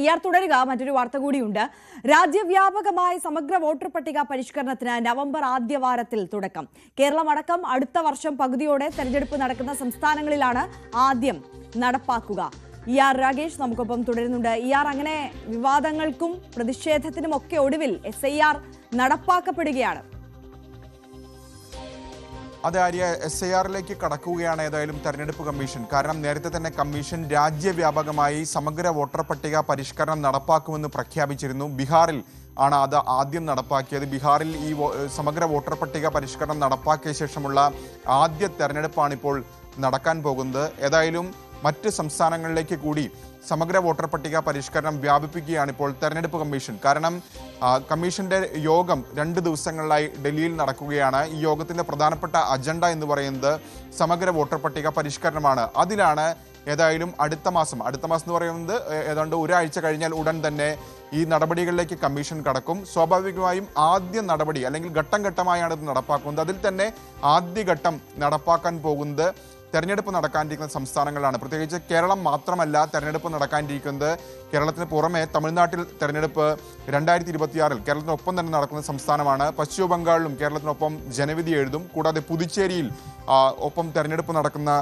ഇയാൾ തുടരുക. മറ്റൊരു വാർത്ത കൂടിയുണ്ട്. രാജ്യവ്യാപകമായി സമഗ്ര വോട്ടർ പട്ടിക പരിഷ്കരണത്തിന് നവംബർ ആദ്യവാരത്തിൽ തുടക്കം. കേരളമടക്കം അടുത്ത വർഷം പകുതിയോടെ തെരഞ്ഞെടുപ്പ് നടക്കുന്ന സംസ്ഥാനങ്ങളിലാണ് ആദ്യം നടപ്പാക്കുക. ഇആർ രാഗേഷ് നമുക്കൊപ്പം തുടരുന്നുണ്ട്. ഇആർ, അങ്ങനെ വിവാദങ്ങൾക്കും പ്രതിഷേധത്തിനും ഒക്കെ ഒടുവിൽ SIR നടപ്പാക്കപ്പെടുകയാണ്. അതെ ആര്യ, SIRലേക്ക് കടക്കുകയാണ് ഏതായാലും തെരഞ്ഞെടുപ്പ് കമ്മീഷൻ. കാരണം നേരത്തെ തന്നെ കമ്മീഷൻ രാജ്യവ്യാപകമായി സമഗ്ര വോട്ടർ പട്ടിക പരിഷ്കരണം നടപ്പാക്കുമെന്ന് പ്രഖ്യാപിച്ചിരുന്നു. ബീഹാറിൽ ആണ് അത് ആദ്യം നടപ്പാക്കിയത്. ബീഹാറിൽ ഈ സമഗ്ര വോട്ടർ പട്ടിക പരിഷ്കരണം നടപ്പാക്കിയ ശേഷമുള്ള ആദ്യ തെരഞ്ഞെടുപ്പാണ് ഇപ്പോൾ നടക്കാൻ പോകുന്നത്. ഏതായാലും മറ്റ് സംസ്ഥാനങ്ങളിലേക്ക് കൂടി സമഗ്ര വോട്ടർ പട്ടിക പരിഷ്കരണം വ്യാപിപ്പിക്കുകയാണ് ഇപ്പോൾ തെരഞ്ഞെടുപ്പ് കമ്മീഷൻ. കാരണം കമ്മീഷന്റെ യോഗം 2 ദിവസങ്ങളിലായി ഡൽഹിയിൽ നടക്കുകയാണ്. ഈ യോഗത്തിന്റെ പ്രധാനപ്പെട്ട അജണ്ട എന്ന് പറയുന്നത് സമഗ്ര വോട്ടർ പട്ടിക പരിഷ്കരണമാണ്. അതിലാണ് ഏതായാലും അടുത്ത മാസം എന്ന് പറയുന്നത് ഏതാണ്ട് ഒരാഴ്ച കഴിഞ്ഞാൽ ഉടൻ തന്നെ ഈ നടപടികളിലേക്ക് കമ്മീഷൻ കടക്കും. സ്വാഭാവികമായും ആദ്യ നടപടി അല്ലെങ്കിൽ ഘട്ടം ഘട്ടമായാണ് ഇത് നടപ്പാക്കുന്നത്. അതിൽ തന്നെ ആദ്യഘട്ടം നടപ്പാക്കാൻ പോകുന്നത് തെരഞ്ഞെടുപ്പ് നടക്കാനിരിക്കുന്ന സംസ്ഥാനങ്ങളാണ്. പ്രത്യേകിച്ച് കേരളം മാത്രമല്ല തെരഞ്ഞെടുപ്പ് നടക്കാനിരിക്കുന്നത്. കേരളത്തിന് പുറമെ തമിഴ്നാട്ടിൽ തെരഞ്ഞെടുപ്പ് 2026 കേരളത്തിനൊപ്പം തന്നെ നടക്കുന്ന സംസ്ഥാനമാണ്. പശ്ചിമ ബംഗാളിലും കേരളത്തിനൊപ്പം ജനവിധി എഴുതും. കൂടാതെ പുതുച്ചേരിയിൽ ഒപ്പം തെരഞ്ഞെടുപ്പ് നടക്കുന്ന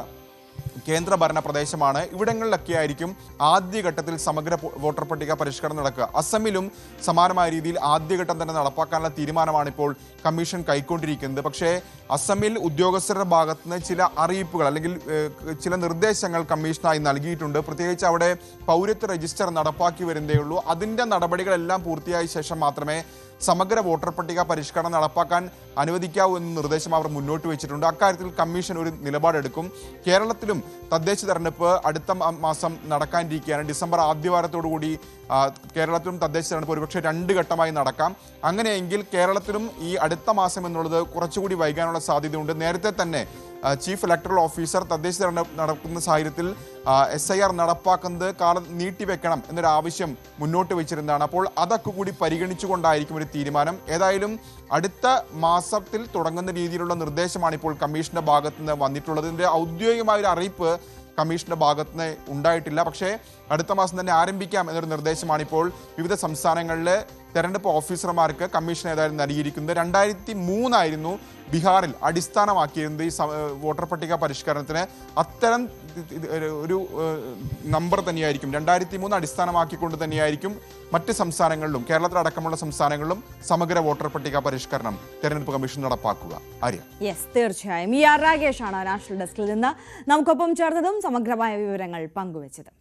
കേന്ദ്രഭരണ പ്രദേശമാണ്. ഇവിടങ്ങളിലൊക്കെ ആയിരിക്കും ആദ്യഘട്ടത്തിൽ സമഗ്ര വോട്ടർ പട്ടിക പരിഷ്കരണം നടക്കുക. അസമിലും സമാനമായ രീതിയിൽ ആദ്യഘട്ടം തന്നെ നടപ്പാക്കാനുള്ള തീരുമാനമാണ് ഇപ്പോൾ കമ്മീഷൻ കൈക്കൊണ്ടിരിക്കുന്നത്. പക്ഷേ അസമിൽ ഉദ്യോഗസ്ഥരുടെ ഭാഗത്ത് നിന്ന് ചില അറിയിപ്പുകൾ അല്ലെങ്കിൽ ചില നിർദ്ദേശങ്ങൾ കമ്മീഷനായി നൽകിയിട്ടുണ്ട്. പ്രത്യേകിച്ച് അവിടെ പൗരത്വ രജിസ്റ്റർ നടപ്പാക്കി വരുന്നതേ ഉള്ളൂ. അതിൻ്റെ നടപടികളെല്ലാം പൂർത്തിയായ ശേഷം മാത്രമേ സമഗ്ര വോട്ടർ പട്ടിക പരിഷ്കരണം നടപ്പാക്കാൻ അനുവദിക്കാവൂ എന്ന നിർദ്ദേശം അവർ മുന്നോട്ട് വെച്ചിട്ടുണ്ട്. അക്കാര്യത്തിൽ കമ്മീഷൻ ഒരു നിലപാടെടുക്കും. കേരളത്തിലും തദ്ദേശ തെരഞ്ഞെടുപ്പ് അടുത്ത മാസം നടക്കാനിരിക്കുകയാണ്. ഡിസംബർ ആദ്യവാരത്തോടുകൂടി കേരളത്തിലും തദ്ദേശ തെരഞ്ഞെടുപ്പ് ഒരുപക്ഷെ 2 ഘട്ടമായി നടക്കാം. അങ്ങനെയെങ്കിൽ കേരളത്തിലും ഈ അടുത്ത മാസം എന്നുള്ളത് കുറച്ചുകൂടി വൈകാനുള്ള സാധ്യതയുണ്ട്. നേരത്തെ തന്നെ ചീഫ് ഇലക്ടറൽ ഓഫീസർ തദ്ദേശ തെരഞ്ഞെടുപ്പ് നടക്കുന്ന സാഹചര്യത്തിൽ SIR നടപ്പാക്കുന്നത് കാലം നീട്ടിവെക്കണം എന്നൊരു ആവശ്യം മുന്നോട്ട് വെച്ചിരുന്നതാണ്. അപ്പോൾ അതൊക്കെ കൂടി പരിഗണിച്ചുകൊണ്ടായിരിക്കും ഒരു തീരുമാനം. ഏതായാലും അടുത്ത മാസത്തിൽ തുടങ്ങുന്ന രീതിയിലുള്ള നിർദ്ദേശമാണ് ഇപ്പോൾ കമ്മീഷന്റെ ഭാഗത്ത് നിന്ന് വന്നിട്ടുള്ളത്. ഇതിൻ്റെ ഔദ്യോഗികമായൊരു അറിയിപ്പ് കമ്മീഷന്റെ ഭാഗത്ത് നിന്ന് ഉണ്ടായിട്ടില്ല. പക്ഷേ അടുത്ത മാസം തന്നെ ആരംഭിക്കാം എന്നൊരു നിർദ്ദേശമാണ് ഇപ്പോൾ വിവിധ സംസ്ഥാനങ്ങളിലെ തെരഞ്ഞെടുപ്പ് ഓഫീസർമാർക്ക് കമ്മീഷൻ ഏതായാലും നൽകിയിരിക്കുന്നത്. 2003 ബീഹാറിൽ അടിസ്ഥാനമാക്കിയിരുന്നത് ഈ വോട്ടർ പട്ടിക പരിഷ്കരണത്തിന്. അത്തരം ഒരു നമ്പർ തന്നെയായിരിക്കും 2003 അടിസ്ഥാനമാക്കിക്കൊണ്ട് തന്നെയായിരിക്കും മറ്റ് സംസ്ഥാനങ്ങളിലും കേരളത്തിലടക്കമുള്ള സംസ്ഥാനങ്ങളിലും സമഗ്ര വോട്ടർ പട്ടിക പരിഷ്കരണം തെരഞ്ഞെടുപ്പ് കമ്മീഷൻ നടപ്പാക്കുക. ആര്യ, തീർച്ചയായും. ഇആർ രാഗേഷാണ് നാഷണൽ ഡെസ്കിൽ നിന്ന് നമുക്കൊപ്പം ചേർന്നതും സമഗ്രമായ വിവരങ്ങൾ പങ്കുവച്ചത്.